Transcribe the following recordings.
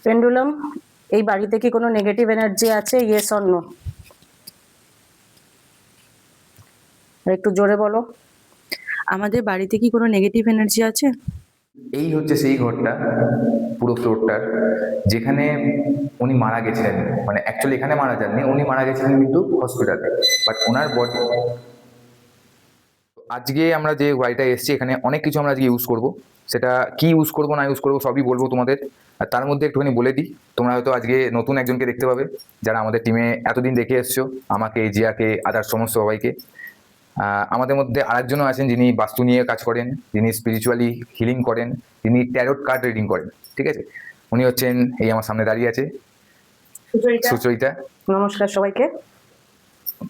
Pendulum, এই বাড়িতে কি কোনো নেগেটিভ এনার্জি আছে? Yes or no? একটু জোরে বলো। আমাদের বাড়িতে কি কোনো নেগেটিভ এনার্জি আছে? এই হচ্ছে সেই ঘরটা, পুরো ফ্লোরটার, যেখানে উনি মারা গেছিলেন। মানে অ্যাকচুয়ালি এখানে মারা যাননি, উনি মারা গেছিলেন কিন্তু হসপিটালে, বাট ওনার বডি। আজকে আমরা যে গাড়িটা এসেছি, এখানে অনেক কিছু আমরা আজকে ইউজ করব। সেটা কি ইউজ করবো না ইউজ করবো সবই বলবো তোমাদের। আর তার মধ্যে একটুখানি বলে দিই, তোমরা হয়তো আজকে নতুন একজনকে দেখতে পাবে, যারা আমাদের টিমে এতদিন দেখে এসছো, আমাকে, জিয়াকে, আদার সমস্ত সবাইকে। আমাদের মধ্যে আরেকজনও আছেন যিনি বাস্তু নিয়ে কাজ করেন, যিনি স্পিরিচুয়ালি হিলিং করেন, যিনি ট্যারোট কার্ড রিডিং করেন। ঠিক আছে, উনি হচ্ছেন এই আমার সামনে দাঁড়িয়ে আছে, সুচরিতা। নমস্কার সবাইকে।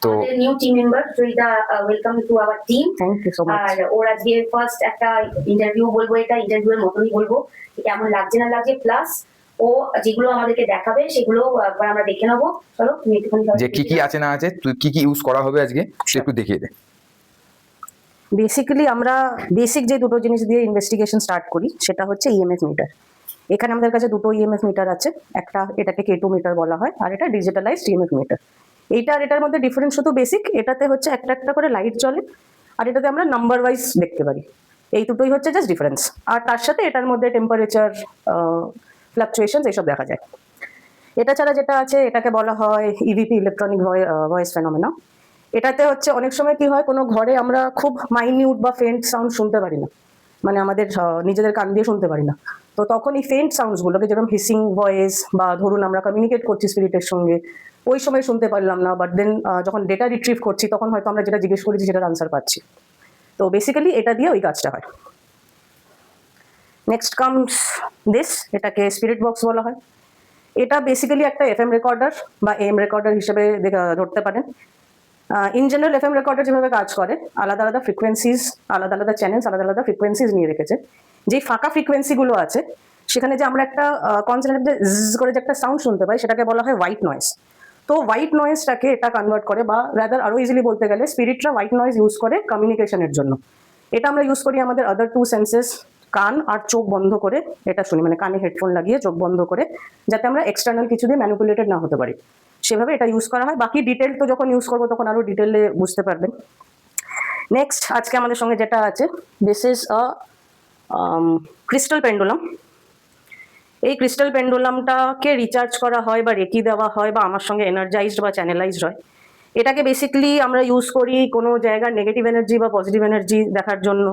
তো new team member Sucharita, welcome to our team. Thank you so much. আর ওর আজকে ফার্স্ট একটা ইন্টারভিউ বলবো, এটা ইন্টারভিউ এর মতনই বলবো, কেমন লাগছে না লাগছে, প্লাস ও যেগুলো আমাদেরকে দেখাবে সেগুলো একবার আমরা দেখে নেবো। চলো তুমি একটুখানি যে কি কি আছে না আছে, তুই কি কি ইউজ করা হবে আজকে একটু দেখিয়ে দে। বেসিক্যালি আমরা বেসিক যে দুটো জিনিস দিয়ে ইনভেস্টিগেশন স্টার্ট করি সেটা হচ্ছে ইএমএফ মিটার। এখানে আমাদের কাছে দুটো ইএমএফ মিটার আছে, একটা এটাকে K2 মিটার বলা হয়, আর এটা ডিজিটালাইজড ইএমএফ মিটার। এইটা আর এটার মধ্যে ডিফারেন্স শুধু বেসিক, এটাতে হচ্ছে একটা একটা করে লাইট জ্বলে, আর এটাতে আমরা নাম্বার ওয়াইজ দেখতে পারি। এই দুটোই হচ্ছে জাস্ট ডিফারেন্স। আর তার সাথে এটার মধ্যে টেম্পারেচার ফ্লাকচুয়েশন এইসব দেখা যায়। এটা ছাড়া যেটা আছে এটাকে বলা হয় ইভিপি, ইলেকট্রনিক ভয়েস ফেনোমেনা। এটাতে হচ্ছে অনেক সময় কি হয়, কোনো ঘরে আমরা খুব মাইনিউট বা ফেন্ট সাউন্ড শুনতে পারি না, মানে আমাদের নিজেদের কান দিয়ে শুনতে পারি না। তো তখন এই ফেন্ট সাউন্ডসগুলোকে, যেরকম হিসিং ভয়েস, বা ধরুন আমরা কমিউনিকেট করছি স্পিরিটের সঙ্গে, ওই সময় শুনতে পারলাম না, বাট দেন যখন ডেটা রিট্রিভ করছি তখন হয়তো আমরা যেটা জিজ্ঞেস করেছি সেটার আনসার পাচ্ছি। তো বেসিক্যালি এটা দিয়ে ওই কাজটা হয়। নেক্সট কামস দিস, এটাকে স্পিরিট বক্স বলা হয়। এটা বেসিক্যালি একটা এফএম রেকর্ডার বা এম রেকর্ডার হিসেবে ধরতে পারেন। ইন জেনারেল এফএম রেকর্ডার যেভাবে কাজ করে, আলাদা আলাদা ফ্রিকোয়েন্সিজ, আলাদা আলাদা চ্যানেলস, আলাদা আলাদা ফ্রিকোয়েন্সিজ নিয়ে রেখেছে। যেই ফাঁকা ফ্রিকোয়েন্সিগুলো আছে সেখানে যে আমরা একটা কনসেন্ট্রেট জ করে যে একটা সাউন্ড শুনতে পাই, সেটাকে বলা হয় হোয়াইট নয়েজ। তো হোয়াইট নয়েজটাকে এটা কনভার্ট করে, বা রাদার আরো ইজিলি বলতে গেলে স্পিরিটরা হোয়াইট নয়েজ ইউজ করে কমিউনিকেশনের জন্য। এটা আমরা ইউজ করি আমাদের আদার টু সেন্সেস, কান আর চোখ বন্ধ করে এটা শুনি, মানে কানে হেডফোন লাগিয়ে চোখ বন্ধ করে, যাতে আমরা এক্সটার্নাল কিছু দিয়ে ম্যানিপুলেটেড না হতে পারি, সেভাবে এটা ইউজ করা হয়। বাকি ডিটেল তো যখন ইউজ করবো তখন আরো ডিটেলে বুঝতে পারবেন। নেক্সট আজকে আমাদের সঙ্গে যেটা আছে, this is a crystal pendulum. এই ক্রিস্টাল পেন্ডুলামটাকে রিচার্জ করা হয় বা রেকি দেওয়া হয়, বা আমার সঙ্গে এনার্জাইজড বা চ্যানেলাইজড হয়। এটাকে বেসিক্যালি আমরা ইউজ করি কোনো জায়গার নেগেটিভ এনার্জি বা পজিটিভ এনার্জি দেখার জন্য,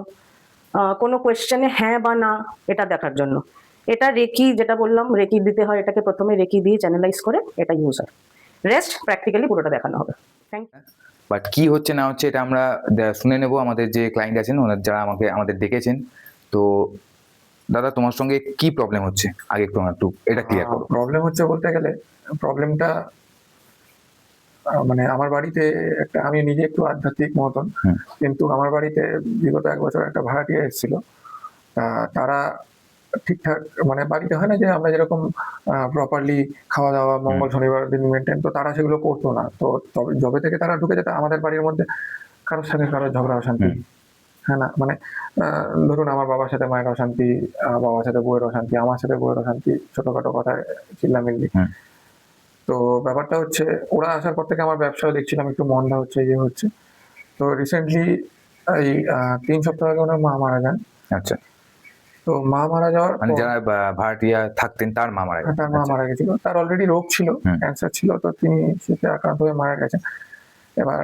কোনো কোয়েশ্চেনে হ্যাঁ বা না এটা দেখার জন্য। এটা রেকি, যেটা বললাম রেকি দিতে হয়, এটাকে প্রথমে রেকি দিয়ে চ্যানেলাইজ করে এটা ইউজ হয়। রেস্ট প্র্যাকটিক্যালি পুরোটা দেখানো হবে। Thank you. বাট কি হচ্ছে না হচ্ছে এটা আমরা শুনে নেব। আমাদের যে ক্লায়েন্ট আছেন, যারা আমাদের ডেকেছেন। তো দাদা, তোমার সঙ্গে কি প্রবলেম হচ্ছে আগে একটু এটা ক্লিয়ার করো। প্রবলেম হচ্ছে বলতে গেলে, প্রবলেমটা মানে আমার বাড়িতে একটা, আমি নিজে একটু আধ্যাত্মিক মতন, কিন্তু আমার বাড়িতে বিগত 1 বছর একটা ভাড়াটিয়া এসেছিল। তারা ঠিকঠাক, মানে বাড়িতে হয় না যে আমরা যেরকম প্রপারলি খাওয়া দাওয়া মঙ্গল শনিবার দিন মেনটেন, তো তারা সেগুলো করতো না। তো তবে যবে থেকে তারা ঢুকে যেত আমাদের বাড়ির মধ্যে, কারোর সাথে কারোর ঝগড়া অশান্তি, হ্যাঁ না, মানে ধরুন আমার বাবার সাথে মায়ের অশান্তি, বাবার সাথে বউয়ের অশান্তি, আমার সাথে বউয়ের অশান্তি, ছোটখাটো কথায় চিল্লামিল্লি। তো ব্যাপারটা হচ্ছে, ওরা আসার পর থেকে আমার ব্যবসাও দেখছিলাম একটু মন্দা হচ্ছে, ইয়ে হচ্ছে। তো রিসেন্টলি এই 3 সপ্তাহ আগে ওনার মা মারা যান। আচ্ছা। তো মা মারা যাওয়ার মানে যারা ভাড়াটিয়া থাকতেন তার মা মারা গেছে? তার মা মারা গেছিল। তার অলরেডি রোগ ছিল, ক্যান্সার ছিল, তো তিনি সেটা আক্রান্ত হয়ে মারা গেছেন। এবার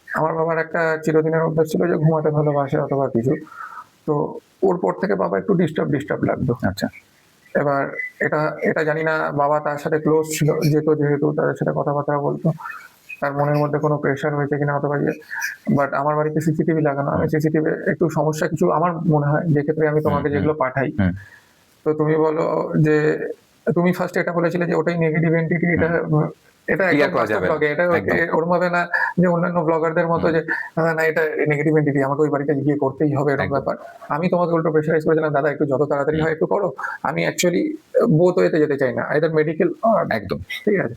আমার বাবার একটা চিরদিনের অভ্যাস ছিল যে ঘুমাতে ভালোবাসে অথবা কিছু, তো ওর পর থেকে বাবা একটু ডিস্টার্ব লাগতো। আচ্ছা। এবার এটা জানি না, বাবা তার সাথে ক্লোজ ছিল, যেহেতু তাদের সাথে কথাবার্তা বলতো, তার মনের মধ্যে কোনো প্রেশার হয়েছে কিনা অথবা ইয়ে। বাট আমার বাড়িতে সিসিটিভি লাগানো, আমি সিসিটিভি একটু সমস্যা কিছু আমার মনে হয়, যে ক্ষেত্রে আমি তোমাকে যেগুলো পাঠাই, তো তুমি বলো যে তুমি ফার্স্ট এটা বলেছিলে যে ওটাই নেগেটিভ এন্টিটি, এটা ওরম ভাবে না যে অন্যান্য ব্লগারদের মতো যে না এটা নেগেটিভ এন্টিটি, আমাকে ওই বাড়িতে গিয়ে করতেই হবে, এরকম ব্যাপার। আমি তোমাকে উল্টো প্রেশারাইজ করেছিলাম, দাদা একটু যত তাড়াতাড়ি হয় একটু করো। আমি অ্যাকচুয়ালি বোথ ওয়েতে যেতে চাই না, আইদার মেডিকেল, একদম ঠিক আছে।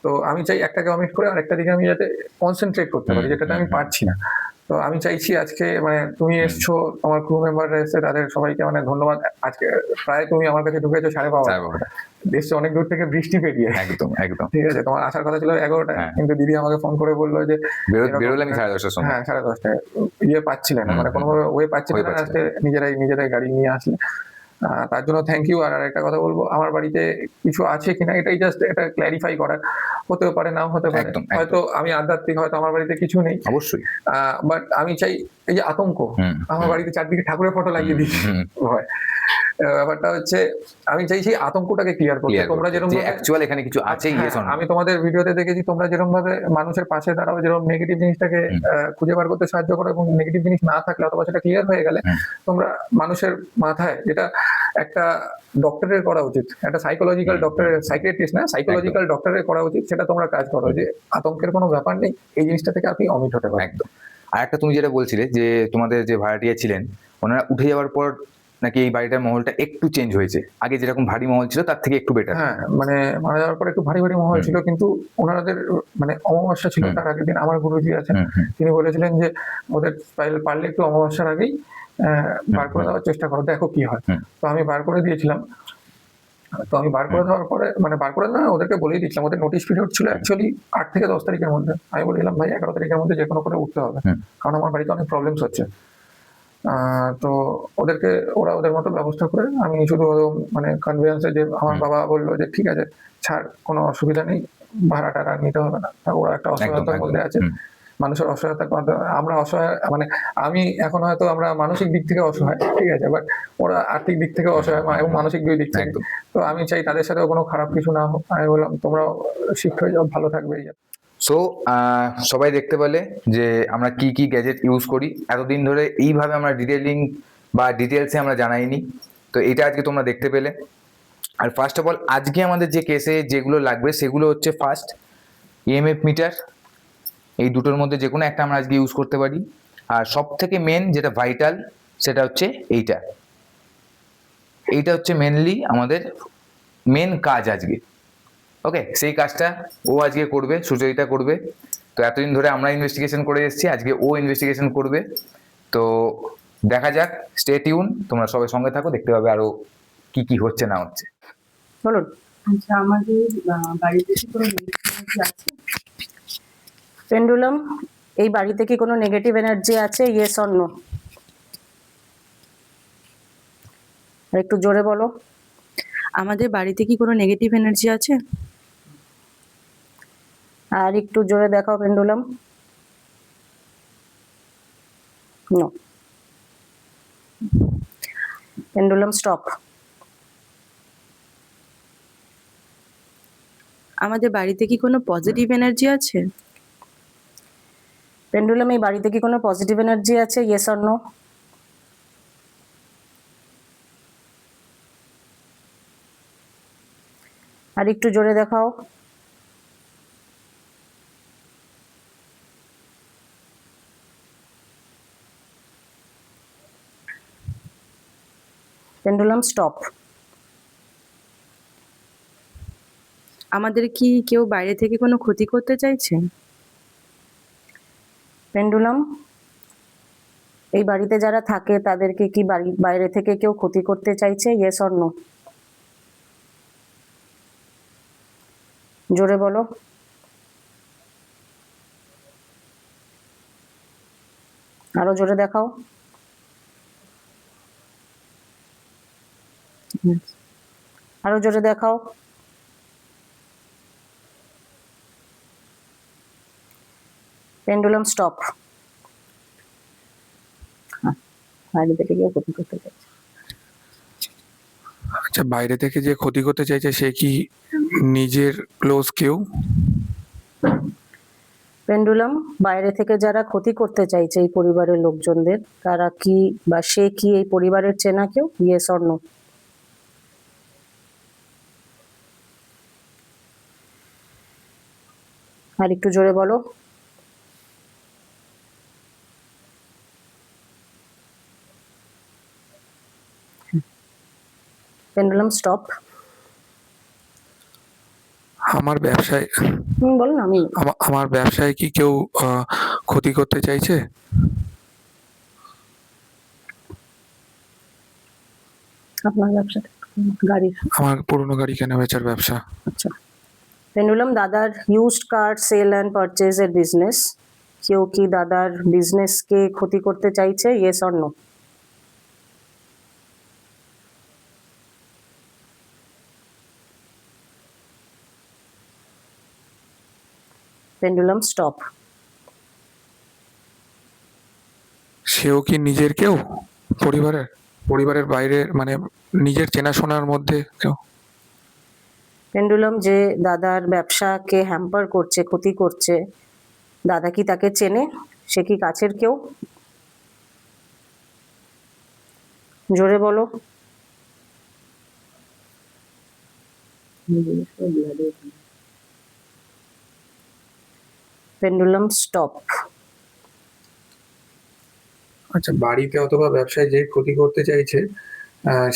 তো আমি চাই একটাকে অমিট করে আরেকটা দিকে আমি যাতে কনসেন্ট্রেট করতে পারি, যেটাতে আমি পারছি না। তো তো আমি চাইছি আজকে মানে তুমি এসছো, তোমার ক্রু মেম্বাররা এসছে, তাদের সবাইকে মানে ধন্যবাদ। আজকে প্রায় তুমি আমার কাছে ঢুকেছো 12:30, সাড়ে বারোটা। এসছো অনেক দূর থেকে বৃষ্টি পেরিয়ে। একদম একদম। ঠিক আছে, তোমার আসার কথা ছিল 11টায়, হ্যাঁ। কিন্তু দিদি আমাকে ফোন করে বললো যে এরকম- বেরোলে আমি 10:30টার সময়। হ্যাঁ 10:30টায় পাচ্ছিলেন না, হুম, মানে হুম। কোনোভাবে ওয়ে পাচ্ছিলেন হয়ে না, পাচ্ছিল আজকে নিজেরাই গাড়ি নিয়ে আসলে। তার জন্য থ্যাংক ইউ। আর একটা কথা বলবো, আমার বাড়িতে কিছু আছে কিনা এটাই জাস্ট এটা ক্ল্যারিফাই করার, হতেও পারে নাও হতে পারে। একদম, একদম। হয়তো আমি আধ্যাত্মিক, হয়তো আমার বাড়িতে কিছু নেই, অবশ্যই। বাট আমি চাই এই যে আতঙ্ক, হুম, আমার বাড়িতে চারদিকে ঠাকুরের ফটো লাগিয়ে দিই হুম। হয়। ব্যাপারটা হচ্ছে আমি চাই সেই আতঙ্কটাকে ক্লিয়ার করতে। ক্লিয়ার তোমরা যেরকম যে অ্যাকচুয়াল এখানে কিছু আছে, হ্যাঁ, ইয়েস অর নো। আমি তোমাদের ভিডিওতে দেখেছি তোমরা যেরকম ভাবে মানুষের পাশে দাঁড়াও, যেরকম নেগেটিভ জিনিসটাকে খুঁজে বার করতে সাহায্য করো, এবং নেগেটিভ জিনিস না থাকলে অথবা সেটা ক্লিয়ার হয়ে গেলে তোমরা মানুষের মাথায়, যেটা একটা ডক্টরের করা উচিত, একটা সাইকোলজিক্যাল ডক্টরের, সাইকিয়াট্রিস্ট না, সাইকোলজিক্যাল ডক্টরের করা উচিত, সেটা তোমরা কাজ করো, যে আতঙ্কের কোনো ব্যাপার নেই, এই জিনিসটা থেকে আপনি অমিট হতে পারেন। একদম। আর একটা তুমি যেটা বলছিলে যে তোমাদের যে ভাড়াটিয়া ছিলেন, ওনারা উঠে যাওয়ার পর নাকি এই বাড়িটার মহলটা একটু চেঞ্জ হয়েছে, আগে যেরকম ভারী মহল ছিল তার থেকে একটু বেটার। হ্যাঁ, মানে মারা যাওয়ার পর একটু ভারী মহল ছিল, কিন্তু ওনাদের মানে অমাবস্যা ছিল তার আগের দিন। আমার গুরুজি আছেন, তিনি বলেছিলেন যে ওদের পারলে একটু অমাবস্যার আগেই বার করে দেওয়ার চেষ্টা করো, দেখো কি হয়। তো আমি বার করে দিয়েছিলাম। তো আমি বার করে দেওয়ার পরে, মানে বার করে না, ওদেরকে বলেই দিচ্ছিলাম, ওদের নোটিশ পিরিয়ড ছিল অ্যাকচুয়ালি 8 থেকে 10 তারিখের মধ্যে। আমি বলেছিলাম ভাই 11 তারিখের মধ্যে যে কোনো করে উঠতে হবে, কারণ আমার বাড়িতে অনেক প্রবলেমস হচ্ছে। তো ওরা ওদের মতো ব্যবস্থা করে, আমি শুধু মানে কনভিন্সে, যে আমার বাবা বললো যে ঠিক আছে ছাড়, কোনো অসুবিধা নেই, ভাড়া টাড়া নিতে হবে না। ওরা একটা অসহায়তার মধ্যে আছে, মানুষের অসহায়তার মধ্যে, আমরা অসহায়, মানে আমি এখন হয়তো আমরা মানসিক দিক থেকে অসহায়, ঠিক আছে, বাট ওরা আর্থিক দিক থেকে অসহায়, এবং মানসিক দুই দিক থেকে। তো আমি চাই তাদের সাথেও কোনো খারাপ কিছু না হোক। আমি বললাম তোমরাও শিফট হয়ে যাও, ভালো থাকবে। সো সবাই দেখতে পেলে যে আমরা কি কি গ্যাজেট ইউজ করি এতদিন ধরে, এইভাবে আমরা ডিটেলিং বা ডিটেলসে আমরা জানাইনি। তো এটা আজকে তোমরা দেখতে পেলে। আর ফার্স্ট অফ অল আজকে আমাদের যে কেসে যেগুলো লাগবে সেগুলো হচ্ছে ফার্স্ট ইএমএফ মিটার, এই দুটোর মধ্যে যে কোনো একটা আমরা আজকে ইউজ করতে পারি। আর সব থেকে মেন যেটা ভাইটাল সেটা হচ্ছে এইটা হচ্ছে মেনলি আমাদের মেন কাজ আজকে। ওকে, সেই কাজটা ও আজকে করবে, সুচরিতা করবে। তো এতদিন ধরে আমরা ইনভেস্টিগেশন করে এসেছি, আজকে ও ইনভেস্টিগেশন করবে। তো দেখা যাক, স্টে টিউন, তোমরা সবাই সঙ্গে থাকো, দেখতে পাবে আরো কি কি হচ্ছে না হচ্ছে। বলুন। আচ্ছা, আমাদের বাড়িতে কি কোনো নেগেটিভ এনার্জি আছে? পেন্ডুলাম, এই বাড়িতে কি কোনো নেগেটিভ এনার্জি আছে? Yes or no? একটু জোরে বলো। আমাদের বাড়িতে কি কোনো নেগেটিভ এনার্জি আছে? আর একটু জোরে দেখাও পেন্ডুলাম। নো। Pendulum stop. আমাদের বাড়িতে কি কোনো পজিটিভ এনার্জি আছে? পেন্ডুলাম, এই বাড়িতে কি কোনো পজিটিভ এনার্জি আছে? Yes or no? আর একটু জোরে দেখাও। Pendulum stop. আমাদের কি কেউ বাইরে থেকে কোনো ক্ষতি করতে চাইছে? পেন্ডুলাম, এই বাড়িতে যারা থাকে তাদেরকে কি বাইরে থেকে কেউ ক্ষতি করতে চাইছে? Yes or no? জোরে বলো। আরো জোরে দেখাও। আরো জোরে দেখাও। Pendulum stop. বাইরে থেকে কেউ ক্ষতি করতে চাইছে? আচ্ছা, বাইরে থেকে যে ক্ষতি করতে চাইছে সে কি নিজের ক্লোজ কেউ? পেন্ডুলাম, বাইরে থেকে যারা ক্ষতি করতে চাইছে এই পরিবারের লোকজনদের, তারা কি বা সে কি এই পরিবারের চেনা কেউ? Yes or no? আর একটু জোরে বলো। Pendulum stop. আমার ব্যবসায় বলো না। আমার ব্যবসায় কি কেউ ক্ষতি করতে চাইছে? আপনার ব্যবসাটা গাড়ির। আমার পুরনো গাড়ি কেনা বেচার ব্যবসা। আচ্ছা। পেন্ডুলাম দাদার ইউজড কার সেল অ্যান্ড পারচেজের বিজনেস, কেউ কি দাদার বিজনেসকে ক্ষতি করতে চাইছে, yes or no? Pendulum stop. সেও কি নিজের কেউ, পরিবারের বাইরে, মানে নিজের চেনাশোনার মধ্যে কেউ? পেন্ডুলাম যে দাদার ব্যবসাকে হ্যাম্পার করছে, ক্ষতি করছে, দাদা কি তাকে চেনে? সে কি কাছের কেউ? জোরে বলো। Pendulum stop. আচ্ছা, বাড়িতে অথবা ব্যবসায় যে ক্ষতি করতে চাইছে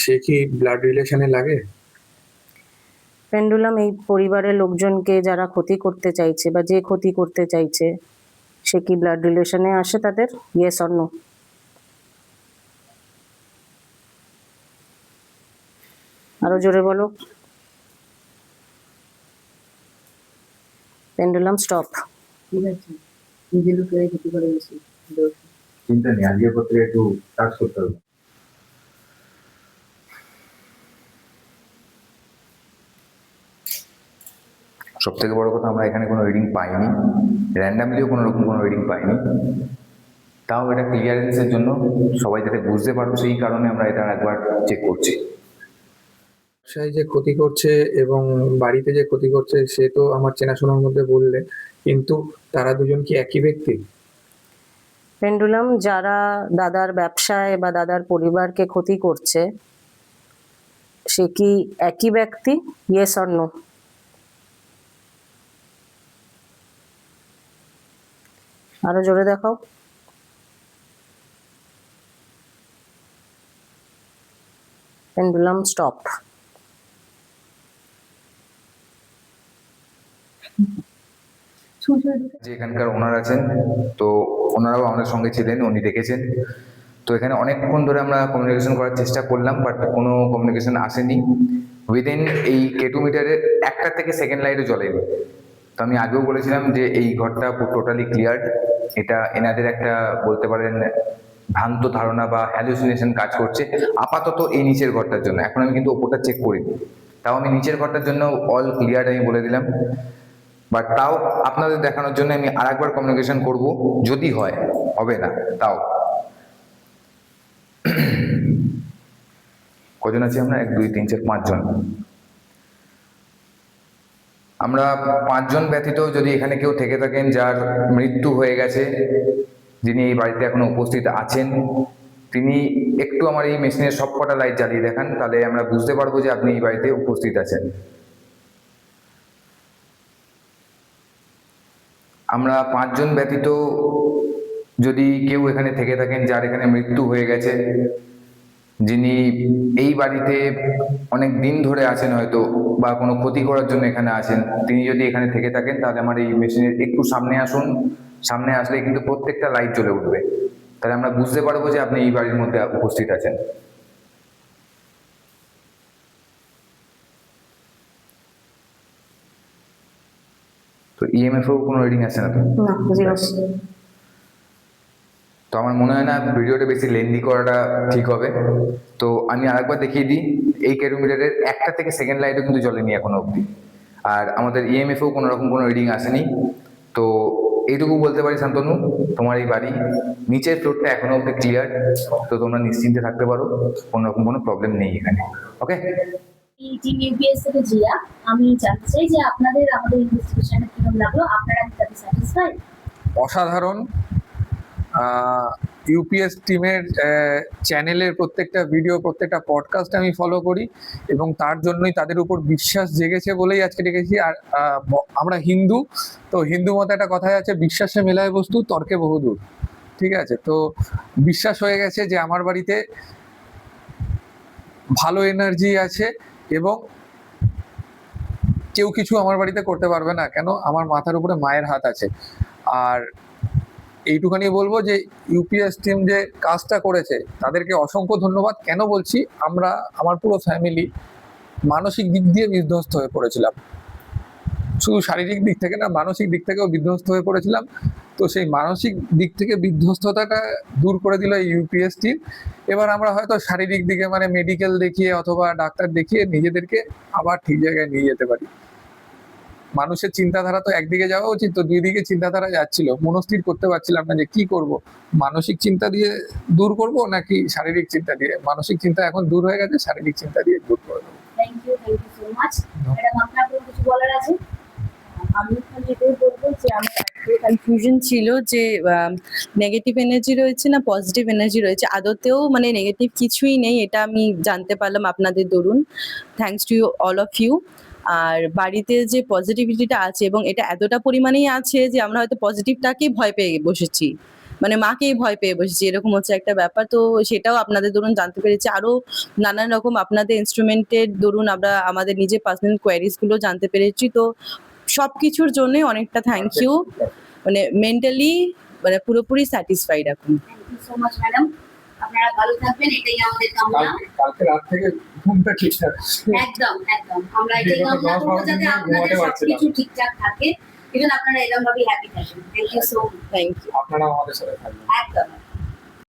সে কি ব্লাড রিলেশনে লাগে? পেন্ডুলাম এই পরিবারের লোকজনকে যারা ক্ষতি করতে চাইছে বা যে ক্ষতি করতে চাইছে সে কি ব্লাড রিলেশনে আসে তাদের, ইয়েস অর নো? আরো জোরে বলো। Pendulum stop. ঠিক আছে, নিজের লোকের ক্ষতি করে বেশি। চিন্তা নেই, আজকের পর থেকে একটু কাজ করতে হবে। সব থেকে বড় কথা, আমরা এখানে কোনো রিডিং পাইনি, র্যান্ডামলিও কোনো রকম কোনো রিডিং পাইনি। তাও এটা ক্লিয়ারেন্সের জন্য, সবাই যাতে বুঝতে পারো সেই কারণে আমরা এটা একবার চেক করছি। ব্যবসায় যে ক্ষতি করছে এবং বাড়িতে যে ক্ষতি করছে সে তো আমার চেনাশোনার মধ্যে বললে, কিন্তু তারা দুজন কি একই ব্যক্তি? পেন্ডুলাম যারা দাদার ব্যবসায় বা দাদার পরিবারকে ক্ষতি করছে সে কি একই ব্যক্তি, ইয়েস অর নো? আরো জোরে দেখাও। Pendulum stop. যে এখানকার ওনার আছেন, তো ওনারাও আমাদের সঙ্গে ছিলেন, উনি দেখেছেন। তো এখানে অনেকক্ষণ ধরে আমরা কমিউনিকেশন করার চেষ্টা করলাম, বাট কোনো কমিউনিকেশন আসেনি। উইদিন এই কেটু মিটারের একটা থেকে সেকেন্ড লাইটও জ্বলেনি। তো আমি আগেও বলেছিলাম যে এই ঘরটা টোটালি ক্লিয়ার। এটা এনাদের একটা বলতে পারেন ভ্রান্ত ধারণা বা হ্যালুসিনেশন কাজ করছে আপাতত এই নিচের ঘরটার জন্য। এখন আমি কিন্তু ওপরটা চেক করিনি, তাও আমি নিচের ঘরটার জন্য অল ক্লিয়ার আমি বলে দিলাম। বাট তাও আপনাদের দেখানোর জন্য আমি আরেকবার কমিউনিকেশন করব, যদি হয়, হবে না তাও। কজন আছি আমরা? 1 2 3 4 5 জন। আমরা 5 জন ব্যতীত যদি এখানে কেউ থেকে থাকেন যার মৃত্যু হয়ে গেছে, যিনি এই বাড়িতে এখনো উপস্থিত আছেন, তিনি একটু আমার এই মেশিনের সবকটা লাইট জ্বালিয়ে দেখান, তাহলে আমরা বুঝতে পারবো যে আপনি এই বাড়িতে উপস্থিত আছেন। আমরা 5 জন ব্যতীত যদি কেউ এখানে থেকে থাকেন যার এখানে মৃত্যু হয়ে গেছে, যিনি এই বাড়িতে অনেক দিন ধরে আছেন হয়তো, বা কোনো ক্ষতি করার জন্য এখানে আছেন, তিনি যদি এখানে থেকে থাকেন, তাহলে আমার এই মেশিনের একটু সামনে আসুন। সামনে আসলে কিন্তু প্রত্যেকটা লাইট জ্বলে উঠবে, তাহলে আমরা বুঝতে পারবো যে আপনি এই বাড়ির মধ্যে উপস্থিত আছেন। তো ইএমএফও কোনো রিডিং আসছে না তো? না, জিরো। তো আমার মনে হয় না ভিডিওটা বেশি লেন্দি করাটা ঠিক হবে। তো আমি আরেকবার দেখিয়ে দিই, এই ক্যারোমিটারের একটা থেকে সেকেন্ড লাইটও কিন্তু জ্বলেনি এখনো অবধি, আর আমাদের ইএমএফও কোনো রকম কোনো রিডিং আসেনি। তো এইটুকু বলতে পারি শান্তনু, তোমার এই বাড়ি নিচের ফ্লোরটা এখনো অবধি ক্লিয়ার, তো তোমরা নিশ্চিন্তে থাকতে পারো, কোনো রকম কোনো প্রবলেম নেই এখানে। ওকে? টিম ইউপিএস থেকে জিয়া, আমি জানতে চাই যে আপনাদের আমাদের ইনভেস্টিগেশনে কিরকম লাগলো, আপনারা কি তাতে স্যাটিসফাইড? অসাধারণ। ইউপিএস টিমের চ্যানেলের প্রত্যেকটা ভিডিও, প্রত্যেকটা পডকাস্ট আমি ফলো করি এবং তার জন্যই তাদের উপর বিশ্বাস জেগেছে বলেই আজকে ডেকেছি। আর আমরা হিন্দু, তো হিন্দু মতে একটা কথাই আছে, বিশ্বাসে মেলায় বস্তু, তর্কে বহুদূর। ঠিক আছে, তো বিশ্বাস হয়ে গেছে যে আমার বাড়িতে ভালো এনার্জি আছে এবং কেউ কিছু আমার বাড়িতে করতে পারবে না। কেন? আমার মাথার উপরে মায়ের হাত আছে। আর এইটুখানি বলবো যে ইউপিএস টিম যে কাজটা করেছে তাদেরকে অসংখ্য ধন্যবাদ। কেন বলছি, আমার পুরো ফ্যামিলি মানসিক দিক দিয়ে বিধ্বস্ত হয়ে পড়েছিলাম, শুধু শারীরিক দিক থেকে না, মানসিক দিক থেকেও বিধ্বস্ত হয়ে পড়েছিলাম। তো সেই মানসিক দিক থেকে বিধ্বস্ততাটা দূর করে দিল এই ইউপিএস টিম। এবার আমরা হয়তো শারীরিক দিকে মানে মেডিকেল দেখিয়ে অথবা ডাক্তার দেখিয়ে নিজেদেরকে আবার ঠিক জায়গায় নিয়ে যেতে পারি। মানুষের চিন্তাধারা তো একদিকে যাওয়া উচিত, তো দুই দিকে চিন্তাধারা যাচ্ছিল, মনস্থির করতে পারছিলাম না যে কি করব, মানসিক চিন্তা দিয়ে দূর করব নাকি শারীরিক চিন্তা দিয়ে। মানসিক চিন্তা এখন দূর হয়ে গেছে, শারীরিক চিন্তা দিয়ে দূর করে দেবো। Thank you so much. Madam, আপনার কোনো কিছু বলার আছে? আমি খালি এটাই বলবো যে আমার একটা কনফিউশন ছিল যে নেগেটিভ এনার্জি রয়েছে না পজিটিভ এনার্জি রয়েছে, আদতেও মানে নেগেটিভ কিছুই নেই, এটা আমি জানতে পারলাম আপনাদের দরুন। Thanks to all of you. আর বাড়িতে যে পজিটিভিটিটা আছে এবং এটা এতটা পরিমাণেই আছে যে আমরা হয়তো পজিটিভটাকেই ভয় পেয়ে বসেছি, মানে মাকেই ভয় পেয়ে বসেছি, এরকম হচ্ছে একটা ব্যাপার। তো সেটাও আপনাদের দরুন জানতে পেরেছি। আরো নানান রকম আপনাদের ইনস্ট্রুমেন্টের দরুন আমরা আমাদের নিজের পার্সোনাল কোয়ারিজ গুলো জানতে পেরেছি। তো সবকিছুর জন্য অনেকটা থ্যাংক ইউ, মানে মেন্টালি মানে পুরোপুরি স্যাটিসফাইড এখন। Thank you so much madam. আপনারা ভালো থাকবেন, এটাই আমাদের কামনা। কালকে রাত থেকে ঘুমটা ঠিকঠাক একদম একদম, আমরা এটাই বিগত কামনা 10-12 করবো যাতে দিন আপনাদের ঘুমাতে পারছিলাম। সবকিছু ঠিকঠাক থাকে, even আপনারা এরকম ভাবে হ্যাপি থাকেন। Thank you so much. Thank you. আপনারা আমাদের সাথে থাকবেন। একদম।